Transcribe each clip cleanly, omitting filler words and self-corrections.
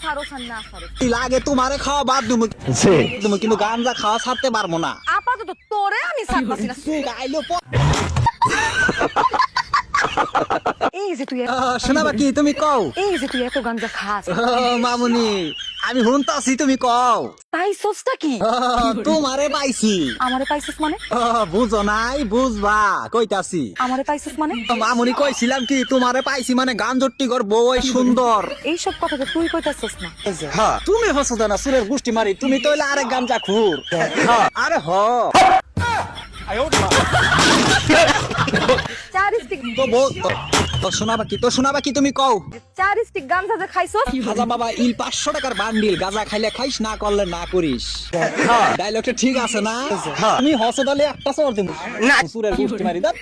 ছাড়ো ছাড় না ছাড়ো লাগে তোমারে খাওয়া বাদ তুমি তুমি কিন্তু গাঞ্জা খাওয়া ছাড়তে পারবো না। আপাতত তোরে আমি ছাড়তাছি না। আইলো এই যে তুই শোনা বাকি তুমি কও। এই যে তুই এত গাঞ্জা খাস মামুনি আমি হুনতাছি তুমি কও। পাইছসটা কি? তোমারে পাইছি। আমারে পাইছস মানে? বুঝো নাই বুঝবা কইতাছি। আমারে পাইছস মানে? মামুনি কইছিলাম কি তোমারে পাইছি মানে গাঞ্জটি গর বউ সুন্দর। এইসব কথা তো তুই কইতাছস না। তুমি হসো না সুরের গুষ্টি মারি তুমি তো হইলে আরেক গাঞ্জা খুর। আরে হ চার স্টিক তো শোনা বাকি তুমি কও। চার স্টিক গাঞ্জা যে খাইছস খাজা বাবা ইল 500 টাকার বান্ডিল গাঁজা খাইলে খাইস না করলে না করিস। ডায়লগটা ঠিক আছে না? তুমি হসো তাহলে একটা চর দিমু না সুরের গুষ্টি মারি দাও।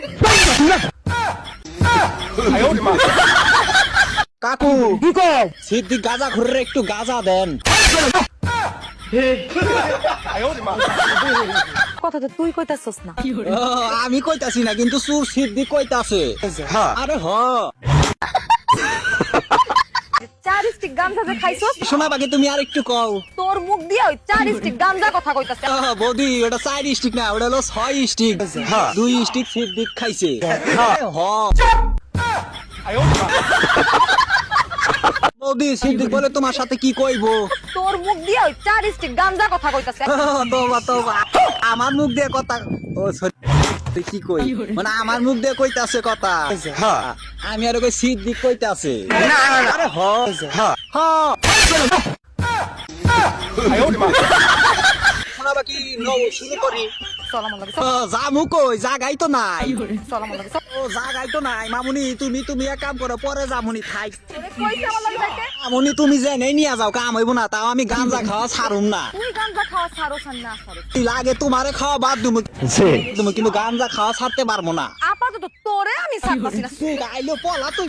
কাকু কি কও? সিদ্ধি গাঁজা ঘুরে একটু গাঁজা দেন। কথা তো তুই কইতাছস না। আমি কইতাছি না কিন্তু সুর সিদ্ধি কইতাছে। আরে হ চার স্টিক গাঞ্জা যে খাইছস শোনা বাকি তুমি আর একটু কও। তোর মুখ দিয়ে ওই চার স্টিক গাঞ্জা কথা কইতাছে। বৌদি ওটা 4 স্টিক না ওটা হলো 6 স্টিক। 2 স্টিক সিদ্ধি খাইছে। হ বৌদি সিদ্ধি বলে তোমার সাথে কি কইবো? তোর মুখ দিয়ে ওই চার স্টিক গাঞ্জা কথা কইতাছে। তোবা আমার মুখ দিয়ে কথা ও সরি কি কই মানে আমার মুখ দিয়ে কইতাছে কথা। আমি আর কই সিদ্ধি কইতাছে। আরে হ হ শোনা বাকি নও শুরু করি। চল আমার লাগে জামু কই জাগাই তো নাই। চল আমার লাগে ও জাগাই তো নাই মামুনি তুমি এক কাম করো পরে জামুনি থাই। কইছে আমার লাগে যাইতে। মামুনি তুমি যে নেই নিয়ে যাও কাম হইব না তাও আমি গাঞ্জা খাওয়া ছাড়ুম না। তুই গাঞ্জা খাওয়া ছাড়ো ছাড় না ছাড়ো লাগে তোমারে খাওয়া বাদ তুমি কিন্তু গাঞ্জা খাওয়া ছাড়তে পারবো না। আপাতত তোরে আমি ছাড়তাছি না। আইলো পলা তুই